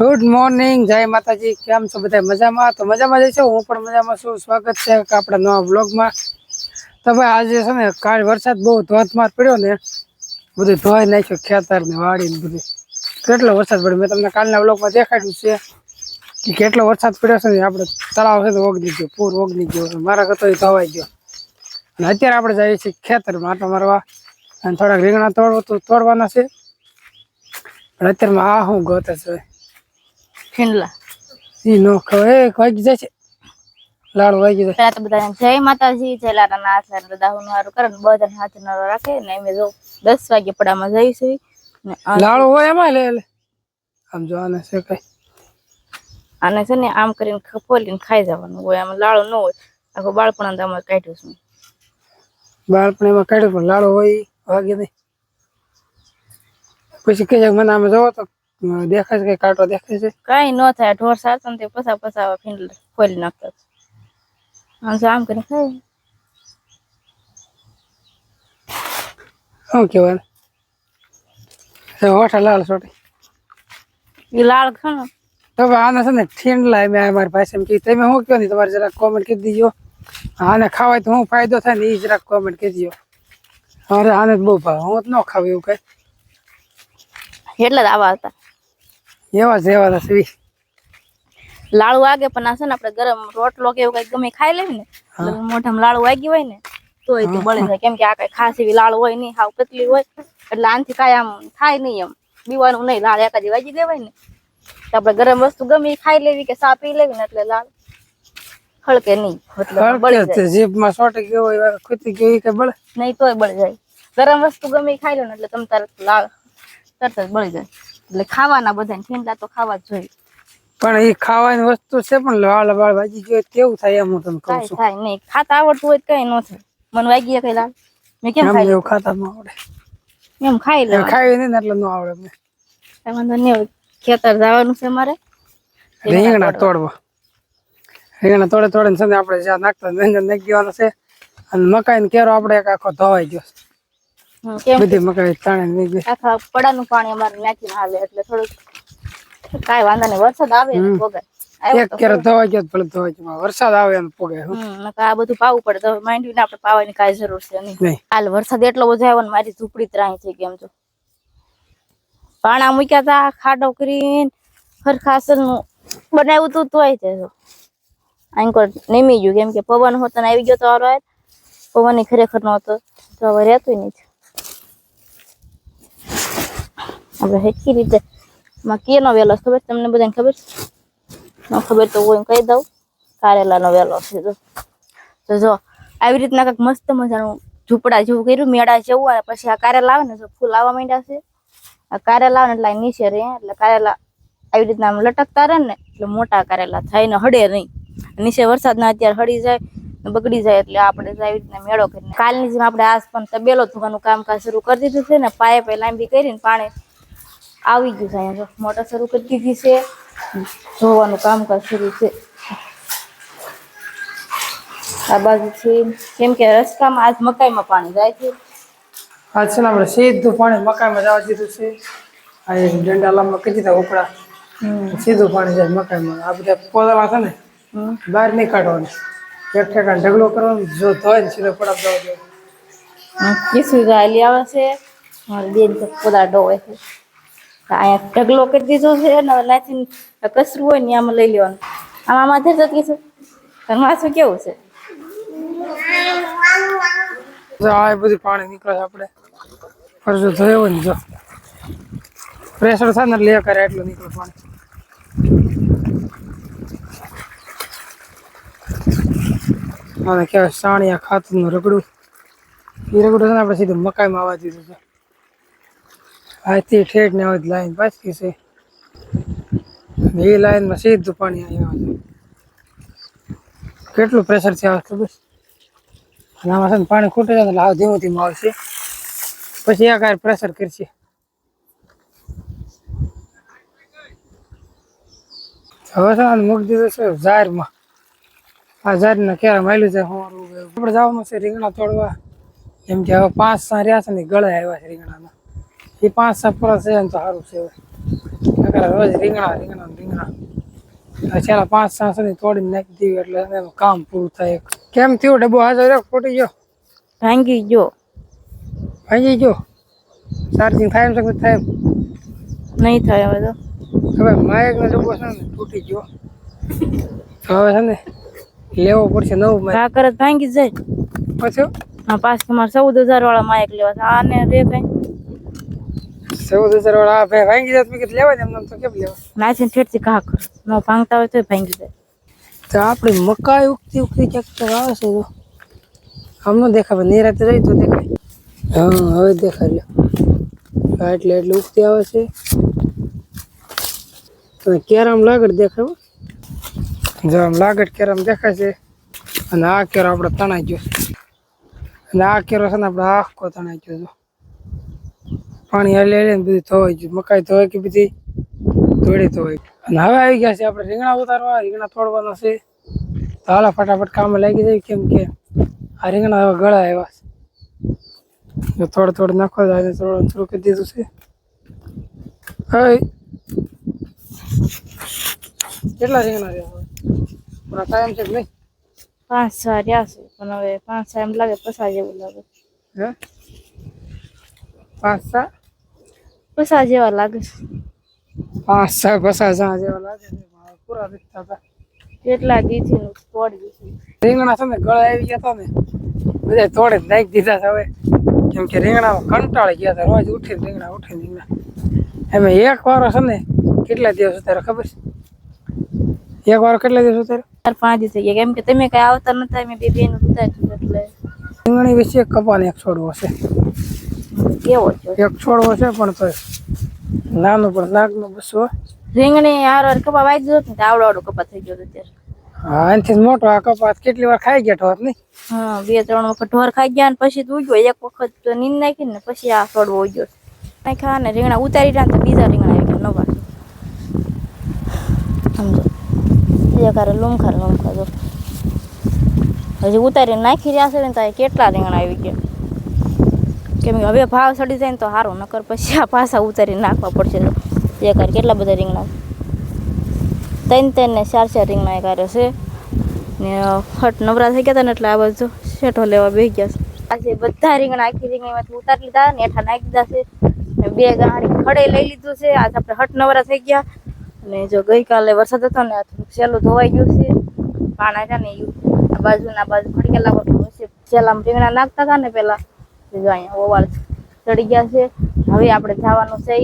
Good morning, જય માતાજી. કેમ છો બધા? મજામાં? તો મજામાં જઈશું, હું પણ મજામાં છું. સ્વાગત છે આપણા નવા બ્લોગમાં. તો ભાઈ આજે છે ને કાલ વરસાદ બહુ ધોધમાર પડ્યો ને, બધું ધોઈ નાખ્યું, ખેતર ને વાડી ને બધું. કેટલો વરસાદ પડ્યો મેં તમને કાલના બ્લોગમાં દેખાડ્યું છે કે કેટલો વરસાદ પડ્યો છે ને. આપણે તળાવ છે તો ઓગળી ગયો, પૂર ઓગળી ગયો, મારા કરતો ધોવાઈ ગયો. અને અત્યારે આપણે જઈએ છીએ ખેતરમાં આટો મારવા અને થોડાક રીંગણા તોડવાના છે. પણ અત્યારમાં આ શું ગોતે છે ફીંડલા ઈ નો ખવાય. વાગી જાય છે, લાડુ વાગી જાય. પેલા તો બધા જય માતાજી, જય લાલાના આશા બધા હું હારું કરે ને બધા હાથ નારો રાખે ને. અમે જો 10 વાગે પડામાં જઈશું ને લાડુ હોય એમાં લે આમ જો આને છે કઈ આને છે ને આમ કરીને ખપોલીને ખાઈ જવાનું હોય. આમાં લાડુ ન હોય. આખું બાળપણ અમારે કાઢ્યું છે. બાળપણ એમાં કાઢ્યું પણ લાડુ હોય વાગે નહીં. પછી કે મને આમ જોવો તો દેખાય છે, કઈ કાંટો દેખાય છે? કઈ ન થાય. ઢોર સાચો ને તે પસા ફીંડલા ખોલી નાખતા આમ કરીને ખાય. શું કહેવાનું? હોઠા લાલ સોટી એ લાળ ખાનો તો આને છે ને ઠીંડલા મેં અમારી પાસે એમ કીધું. તમે શું કહો ને તમારે જરાક કોમેન્ટ કરી દીજો. આને ખાવાય તો શું ફાયદો થાય ને એ જરાક કોમેન્ટ કરી દીજો. અરે આને બહુ ભાવે, હું જ ન ખાવ એવું કઈ. એટલે જ આવા હતા એવા જ એવા હતા. લાડુ વાગે પણ આ છે ને આપણે ગરમ રોટલો કે એવું કઈ ગમે ખાઈ લેવી ને, મોઢામાં લાડુ વાગી હોય ને તોય તે બળી જાય. કેમ કે આ કઈ ખાસ એવી લાડુ હોય નહીં, હાવ પતલી હોય એટલે આનથી કાંઈ આમ થાય નહીં. એમ બીવાનું નહીં. લાળ એકાદી વાગી દેવાય ને તો આપણે ગરમ વસ્તુ ગમે ખાઈ લેવી કે સા પી લેવી ને એટલે લાળ ખળકે નહીં. જીભમાં સોટી ગયો હોય, ખૂતી ગયો કે બળે નહીં તોય બળી જાય. ગરમ વસ્તુ ગમે ખાઈ લો ને એટલે તમ તાર લાળ તરત જ બળી જાય. એટલે ખાવાના બધાને ફીંડલા તો ખાવા જ જોઈએ. પણ એ ખાવાની વસ્તુ છે પણ લાળ બાળ વાગી ગયો કેવું થાય એમ હું તમને કહું છું. થાય નહીં. ખાતા આવડતું હોય કઈ ન થાય. મને વાગી કઈ લાળ મેં કેમ ખાઈ એવું ખાતા ન આવડે એમ ખાઈ લે. ખાવી નહીં ને એટલે ન આવડે અમને. વાંધો નહીં. ખેતર જવાનું છે મારે રીંગણા તોડવા. રીંગણા તોડે ને છે ને આપણે જ્યાં નાખતા નાખી દેવાના છે. અને મકાઈ ને કેરો આપણે એક આખો ધોવાઈ ગયો. બધી મકાઈ તાણે આખા પડાનું પાણી અમારે નાખીને હાલે એટલે થોડુંક કાંઈ વાંધો નહીં. વરસાદ આવે ને પોગાય. એક કેરો ધોવાઈ ગયો ભલે ધોવાઈ ગયો. વરસાદ આવે ને પોગાય. આ બધું પાવું પડે તો માંડવીને આપણે પાવાની કાંઈ જરૂર છે નહીં. હાલ વરસાદ એટલો બધો આવ્યો ને મારી ઝૂંપડી ત્રાહી થઈ ગઈ. એમ તો પાણા મૂક્યા તા ખાડો કરીને હરખાસર નું બનાવ્યું હતું તોય તે આંકોર નીમી ગયું. કેમ કે પવન હોતો ને આવી ગયો તો હારો પવન ખરેખર નો હતો તો હવે રહેતું નહીં. આપણે હેકી રીતે માં કેનો વેલો ખબર તમને બધાને ખબર છે? ન ખબર તો હું કહી દઉં. કારેલાનો વેલો છે. તો જો આવી રીતના કંઈક મસ્ત મજાનું ઝૂંપડા જેવું કર્યું, મેળા જેવું. અને પછી આ કારેલા આવે ને જો ફૂલ આવવા માંડ્યા છે. આ કારેલા આવે ને એટલે નીચે રહે. એટલે કારેલા આવી રીતના આમ લટકતા રહે ને એટલે મોટા કારેલા થાય ને હડે નહીં. નીચે વરસાદના અત્યારે હળી જાય બગડી જાય એટલે આપણે આવી રીતના મેળો કરીને કાલની જેમ આપણે આસ પણ તબેલો ધોવાનું કામકાજ શરૂ કરી દીધું છે ને. પાઇપ લાંબી કરીને પાણી આવી ગયું છે. અહીંયા મોટર શરૂ કરી દીધી છે. ધોવાનું કામકાજ શરૂ છે આ બાજુથી. કેમ કે રસ્તામાં આજ મકાઈમાં પાણી જાય છે. આજ છે ને આપણે સીધું પાણી મકાઈમાં જવા દીધું છે. આ ડંડા લાંબા કરી દીધા ઉપડા, સીધું પાણી જાય મકાઈમાં. આ બધા પોદળા છે ને બહાર નહીં કાઢવાનું, એક ઠેકાને ઢગલો કરવાનો. જો ધોય ને સીધો પડાવ જવા દેવાનો. કીસું ગાલી આવે છે મારી બેન તો પોદા ડોવે છે. અહીંયા ઢગલો કરી દીધો છે ને લાથી કચરું હોય ને આમાં લઈ લેવાનું. આમાં માથે જતી છે. માથું કેવું છે? આ બધું પાણી નીકળે છે. આપણે ફરજો ધોયો હોય ને જો પ્રેશર થાય ને લે કરે એટલું નીકળે પાણી. અને કહેવાય સાણિયા ખાતરનું રગડું. એ રગડું છે ને આપણે સીધું મકાઈમાં આવવા દીધું છે. આજથી ઠેઠ ને આવી લાઈન પાછી છે. એ લાઈનમાં સીધું પાણી આવે છે. કેટલું પ્રેશર છે આવે ખબર? અને આમાં છે ને પાણી ખૂટે જાય એટલે હાવ ધીમું ધીમું આવશે. પછી એક વાર પ્રેશર કરશે. હવે છે ને મૂકી દીધું છે ઝારમાં. આ ઝારના ક્યારે માયલું છે. આપણે જવાનું છે રીંગણા તોડવા. એમ કે હવે 5 રહ્યા છે ને ગળે આવ્યા છે રીંગણાના. એ 5 પૂરા છે ને તો સારું છે. હવે નકર રોજ રીંગણા રીંગણા ને રીંગણા. છેલ્લા 5-6 સુધી તોડીને નાખી દીધી એટલે એનું કામ પૂરું થાય. કેમ થયું ડબ્બો હાજર રહ્યો ફૂટી ગયો ભાંગી ગયો ભાંગી ગયો? ચાર્જિંગ થાય એમ છે કે થાય એમ? નહીં થાય હવે તો. હવે માયક નો ડબ્બો છે ને તૂટી ગયો તો હવે છે ને લેવો પડશે નવું માયક. આ કરત ભાંગી જ જાય. પછી હા પાસ તમારે 14,000 વાળા માયક લેવા છે. આને રે કઈ 14,000 વાળા ભાઈ ભાંગી જાય તો મેં લેવા જ એમ તો કેમ લેવા? નાચીને ઠેઠથી ઘા કર ન ભાંગતા હોય તો ભાંગી જાય. તો આપણી મકાઈ ઉગતી ક્યાંક તો આવે છે તો આમ ન દેખાય નિરાતે રહી તો દેખાય. હા હવે દેખાય લ્યો. એટલે એટલે ઉગતી આવે છે તો કેરામ લાગડ દેખાય હો. જો આમ લાગડ કેરામ દેખાય છે અને આ કેરો આપણે તણાઈ ગયો અને આ કેરો છે ને આપણે આખો તણાઈ ગયો છે. પાણી હલે હલે ને બધું ધોવાઈ ગયું. મકાઈ ધોવાઈ કે બધી ધોળી ધોવાઈ. અને હવે આવી ગયા છે આપણે રીંગણા ઉતારવા. રીંગણા તોડવાના છે તો હાલો ફટાફટ કામ લાગી જાય કેમ કે આ રીંગણા હવે ગળા આવ્યા છે. થોડું નાખવા જાય થોડું શરૂ કરી દીધું છે. હવે કેટલા રીંગણા રહ્યા પૂરા ટાઈમ છે કે નહીં? 5-6 રહ્યા છે પણ હવે 5-6 એમ લાગે પસા જેવું લાગે. હે 5-6 પસા જેવા લાગે છે. 5-6 50 જેવા લાગે છે. પૂરા દીધા હતા કેટલા દીથી નું તોડી દીધું. રીંગણા છે ને ગળા આવી ગયા હતા ને બધા તોડે નાખી દીધા છે હવે કેમ કે રીંગણા કંટાળી ગયા હતા. રોજ ઉઠીને રીંગણા એમાં એક વારો છે ને કેટલા દિવસ ઉતારે ખબર છે? એક વારો કેટલા દિવસ ઉતારે? 4-5 દિવસ થઈ ગયા કેમ કે તમે કઈ આવતા નતા. મેં બે બેન ઉતાર્યું એટલે રીંગણી વિશે એક કપાને એક છોડવો છે. કેવો છે એક છોડવો છે પણ તો નાનું પણ નાકનું બસવો. રીંગણી હાર કપા વાઈ દીધો ને આવડો આવડો કપા થઈ ગયો અત્યારે. હા એનાથી મોટો આ કપાસ કેટલી વાર ખાઈ ગયા ઠોર નહીં? હા 2-3 વખત ઢોર ખાઈ ગયા ને પછી તો ઉગ્યો. એક વખત નીંદ નાખી ને પછી આ છોડવો ઉગ્યો. નાખ્યા ને રીંગણા ઉતારી રહ્યા ને તો બીજા રીંગણા આવી ગયા નવા. સમજો એ કરે લૂમખા જો હજી ઉતારીને નાખી રહ્યા છે ને તો કેટલા રીંગણા આવી ગયા. કેમ કે હવે ભાવ ચડી જાય ને તો સારું નકર પછી આ પાછા ઉતારીને નાખવા પડશે. એ કરે કેટલા બધા રીંગણા 3-3 ને 4-4 રીંગણા એ કરે છે ને ફટ નવરા થઈ ગયા હતા ને એટલે આ બાજુ શેઠો લેવા બેસી ગયા છે. આજે બધા રીંગણા આખી રીંગણીમાંથી ઉતારી લીધા ને હેઠા નાખી દીધા છે. 2 ગાડી ખડે લઈ લીધું છે. આજે આપણે હટ નવરા થઈ ગયા અને જો ગઈકાલે વરસાદ હતો ને સહેલું ધોવાઈ ગયું છે. પાણા છે ને આ બાજુ ખડી ગયેલા સહેલામાં રીંગણા નાખતા હતા ને પેલા જો અહીંયા ઓવાળ ચડી ગયા છે. હવે આપણે જવાનું છે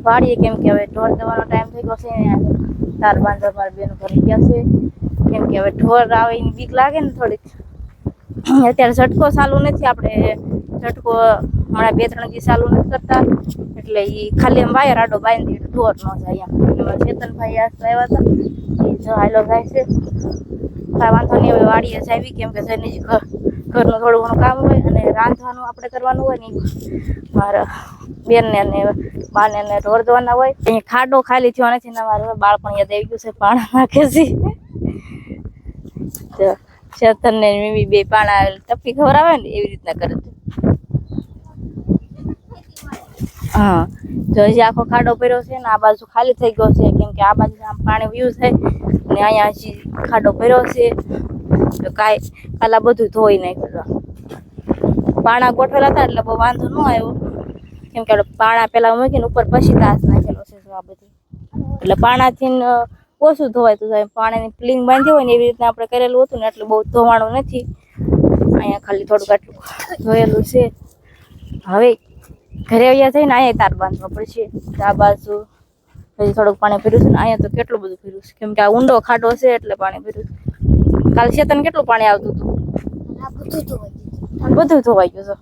વાડીએ કેમ કે હવે ઢોર દવાનો ટાઈમ થઈ ગયો છે. તાર બાંધવા મારા બેન ભરી ગયા છે કેમ કે હવે ઢોર આવે એની બીક લાગે ને થોડીક. અત્યારે ઝટકો ચાલુ નથી. આપણે ઝટકો હમણાં 2-3 દિવસ ચાલુ નથી કરતા એટલે એ ખાલી એમ વાયર આડો બાંધી ઢોર ન જાય. એમાં ચેતનભાઈ આવ્યા હતા એ જો હાલો જાય છે. કાંઈ વાંધો નહીં હવે વાડીએ જ આવી કેમ કે જઈને ઘરનું થોડું ઘણું કામ હોય અને રાંધવાનું આપણે કરવાનું હોય ને મારા બેનને ને બાને ને ઢોર ધોવાના હોય. અહીંયા ખાડો ખાલી થયો નથી ને મારે બાળપણ યાદ આવી ગયું છે. પાણા નાખે છે તો ચેતન ને મીમી 2 પાણા ટપી ખવડાવે ને એવી રીતના કરે છે. હા જો હજી આખો ખાડો પડ્યો છે ને આ બાજુ ખાલી થઈ ગયો છે કેમ કે આ બાજુ આમ પાણી વ્યૂ છે ને અહીંયા હજી ખાડો પડ્યો છે તો કાલા બધું ધોઈ નાખ્યું. પાણા ગોઠવેલા હતા એટલે બહુ વાંધો ન આવ્યો કેમ કે પાણા પેલા મૂકીને ઉપર પછી તાસ નાખેલો છે આ બધી એટલે પાણાથી ઓછું ધોવાય તો પાણીની પ્લિંગ બાંધી હોય ને એવી રીતના આપણે કરેલું હતું ને એટલે બહુ ધોવાણું નથી. અહીંયા ખાલી થોડુંક આટલું ધોયેલું છે. હવે ઘરે આવ્યા થઈને અહીંયા તાર બાંધવા પડશે. આ બાજુ હજી થોડુંક પાણી ભર્યું છે ને અહીંયા તો કેટલું બધું ભર્યું છે કેમ કે આ ઊંડો ખાડો છે એટલે પાણી ભર્યું છે. કાલ ચેતન કેટલું પાણી આવતું હતું? બધું ધોવાઈ ગયું છે.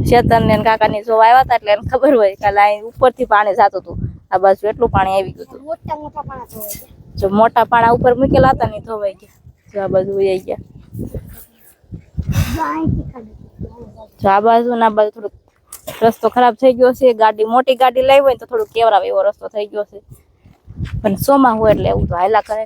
ચેતન ને કાકાની જો આવ્યા હતા એટલે એને ખબર હોય કાલે અહીં ઉપરથી પાણી જતું હતું. આ બાજુ એટલું પાણી આવી ગયું હતું. જો મોટા પાણા ઉપર મૂકેલા હતા ને ધોવાઈ ગયા. જો આ બાજુ વહી ગયા. જો આ બાજુ ના બાજુ થોડુંક રસ્તો ખરાબ થઈ ગયો છે. ગાડી મોટી ગાડી લાવી હોય તો થોડુંક કેવરાવે એવો રસ્તો થઈ ગયો છે પણ સોમાં હોય એટલે એવું તો હાયલા કરે.